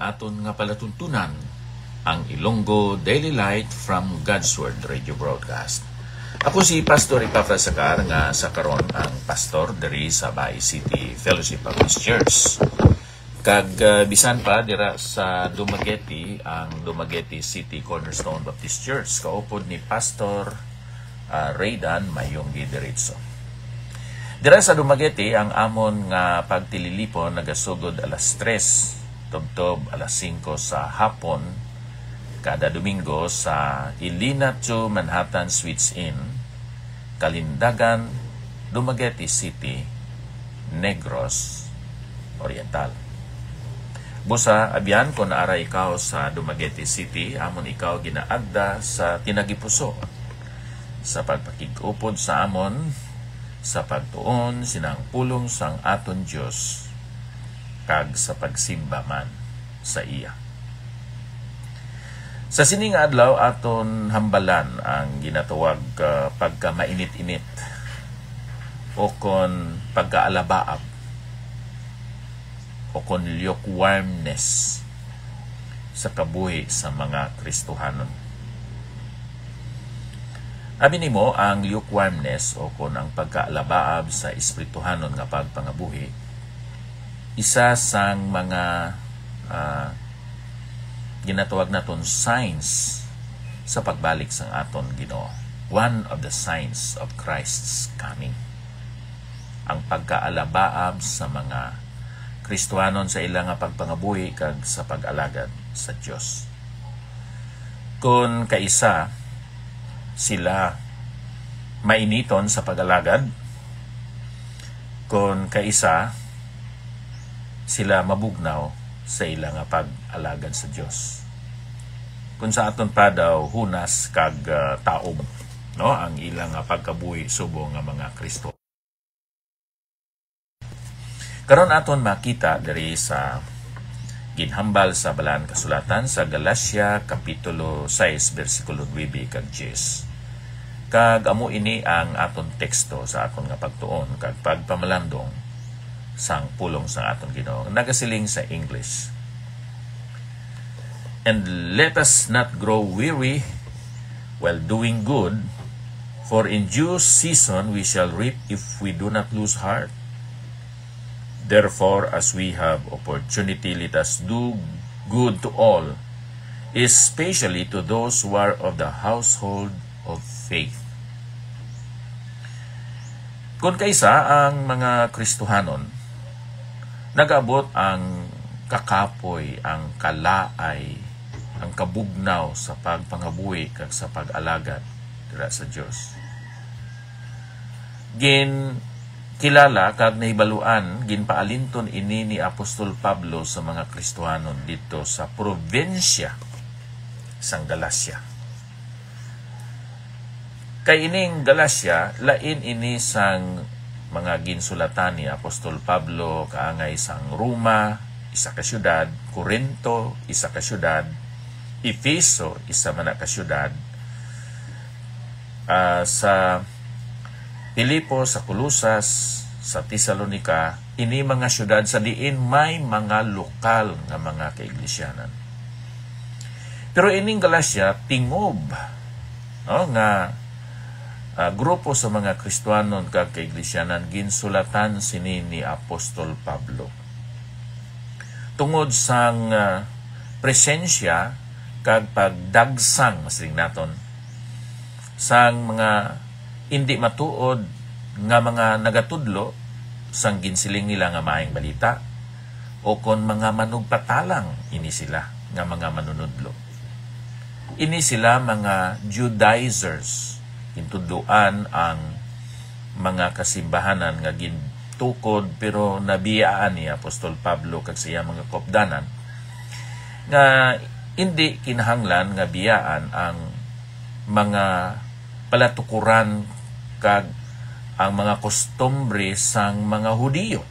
aton nga palatuntunan ang Ilonggo Daily Light from God's Word Radio Broadcast. Ako si Pastor Epafras Sacar nga sa karon ang pastor diri sa Bay City Fellowship Baptist Church. Kag bisan pa dira sa Dumaguete ang Dumaguete City Cornerstone Baptist Church kaupod ni Pastor Raydan Mayong Diretso. Dira sa Dumaguete ang amon nga pagtililipon nagasugod alas 3 tubtob alas 5 sa hapon kada Domingo sa Ilina 2 Manhattan Suites Inn, Kalindagan, Dumaguete City, Negros Oriental. Busa abyan kung naara ikaw sa Dumaguete City, amon ikaw ginaagda sa tinagipuso sa pagpakig-upod sa amon sa pagtuon sinang pulong sang aton Dios kag sa pagsimba man sa iya. Sa sining adlaw aton hambalan ang ginatawag pagka mainit-init o kon pagkaalabaab o kon lukewarmness sa kabuhi sa mga Kristohanon. Abi nimo ang lukewarmness o kon ang pagkaalabaab sa espirituhanon nga pagpangabuhi isa sang mga ginatawag naton signs sa pagbalik sang aton Ginoo. One of the signs of Christ's coming. Ang pagkaalabaab sa mga Kristohanon sa ilang nga pagpangabuhi kag sa pag-alagad sa Dios. Kung kaisa sila mainiton sa pag-alagad, kung kaisa sila mabugnaw sa ilang nga pag-alagad sa Dios. Kung sa aton pa daw hunas kag taob, no, ang ilang nga pagkabuhi subong nga mga Kristo. Karon aton makita diri sa ginhambal sa balaan kasulatan sa Galacia kapitulo 6 bersikulo 9 kag 10. Kag amo ini ang aton teksto sa aton nga pagtuon kag pagpamalandong sang pulong sang aton Ginoo. Nagasiling sa English. And let us not grow weary while doing good, for in due season we shall reap if we do not lose heart. Therefore, as we have opportunity, let us do good to all, especially to those who are of the household of faith. Kung kaisa ang mga Kristohanon, nag-abot ang kakapoy, ang kalaay, ang kabugnaw sa pagpangabuhi kag sa pag-alagad dira sa Dios. Kilala kag nahibaluan ginpaalinton ini ni Apostol Pablo sa mga Kristohanon dito sa probinsya sang Galacia. Kay ining Galacia lain ini sang mga ginsulatan ni Apostol Pablo kaangay sang Roma, isa ka syudad, Corinto, isa ka syudad, Efeso, isa man ka syudad, sa Pilipo, sa Colosas, sa Tesalonica, ini mga syudad sa diin may mga lokal nga mga kaiglesianan. Pero ining Galacia tingob, no, nga grupo sa mga Kristohanon kag kaiglesianan ginsulatan sini ni Apostol Pablo. Tungod sang presensya kag pagdagsang masring naton sang mga hindi matuod nga mga nagatudlo sang ginsiling nila nga maayong balita o kon mga manugpatalang ini sila nga mga manunudlo. Ini sila mga Judaizers. Intudloan ang mga kasimbahanan nga gintukod pero nabiyaan ni Apostol Pablo kag siya mga kopdanan nga hindi kinahanglan nga biyaan ang mga palatukuran kag ang mga kostumbre sang mga Hudiyo.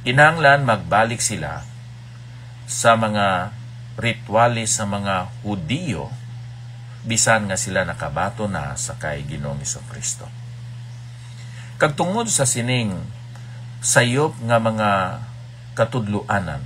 Kinahanglan magbalik sila sa mga ritualis sa mga Hudiyo bisan nga sila nakabato na sa kay Ginoong Hesukristo. Kag tungod sa sining sayop nga mga katudluanan,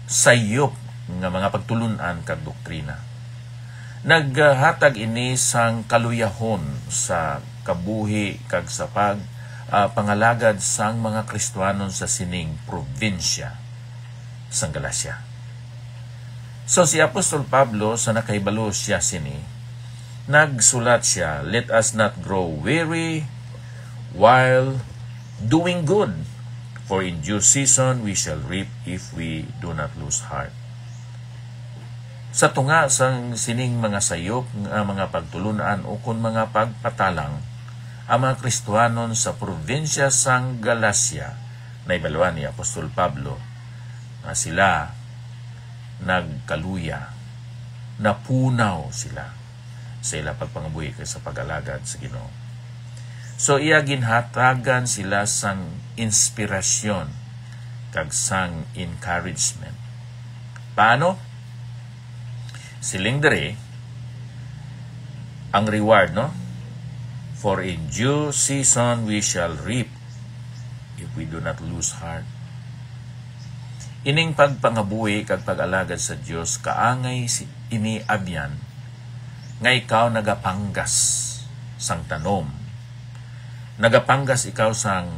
sayop nga mga pagtulunan kag doktrina. Naghatag ini sang kaluyahon sa kabuhi kag sa pangalagad sang mga Kristiyanon sa sining probinsya sang Galacia. So si Apostol Pablo sa nakahibalo siya sini, nagsulat siya, "Let us not grow weary while doing good, for in due season we shall reap if we do not lose heart." Sa tunga sang sining mga sayop nga mga pagtulunan o kun mga pagpatalang, ang mga Kristiyanon sa probinsya sang Galacia na ibaluan ni Apostol Pablo na sila nagkaluya, napunaw sila sa ila pagpangabuhi kay sa pag-alagad sa Ginoo. So iya ginhatagan sila sang inspirasyon kag sang encouragement. Paano? Siling dere ang reward, no? "For in due season we shall reap if we do not lose heart." Ining pagpangabuhi kag pag-alagad sa Dios kaangay ini abyan nga ikaw nagapanggas sang tanom. Nagapanggas ikaw sang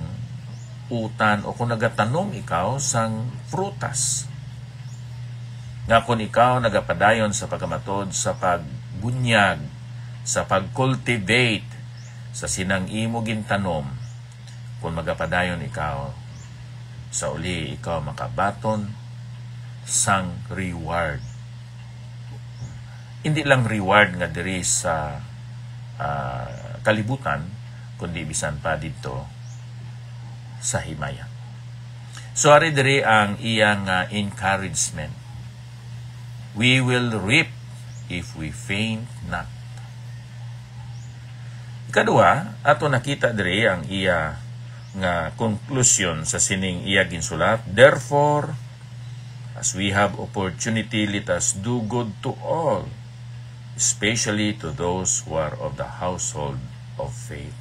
utan o kung nagatanom ikaw sang prutas. Nga kung ikaw nagapadayon sa pagkamatod, sa pagbunyag, sa pag-cultivate, sa sinang imo gintanom, kung magapadayon ikaw, sa uli ikaw makabaton sang reward. Hindi lang reward nga diri sa kalibutan, kundi bisan pa dito sa himaya. So ari diri ang iyang encouragement. "We will reap if we faint not." Ikadua, ato nakita diri ang iya nga conclusion sa sining iya ginsulat. "Therefore, as we have opportunity, let us do good to all, especially to those who are of the household of faith."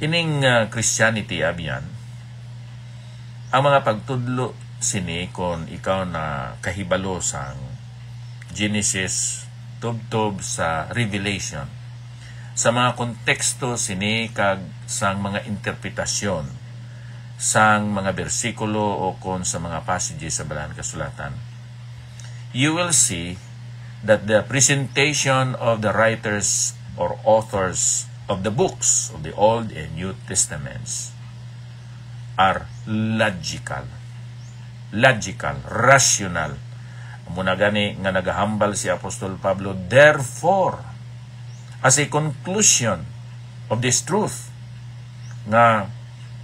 Ining Christianity abyan, ang mga pagtudlo sini kon ikaw na kahibalo sang Genesis tubtob sa Revelation, sa mga konteksto sini kag sang mga interpretasyon sang mga bersikulo o kon sa mga passages sa Balaan Kasulatan, you will see that the presentation of the writers or authors of the books of the Old and New Testaments are logical, rational. Muna gani nga nagahambal si Apostol Pablo, "Therefore," as a conclusion of this truth, nga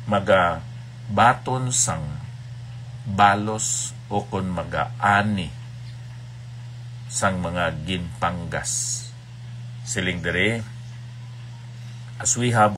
magabaton sang balos o kon magaani sang mga ginpanggas. Siling dere, "As we have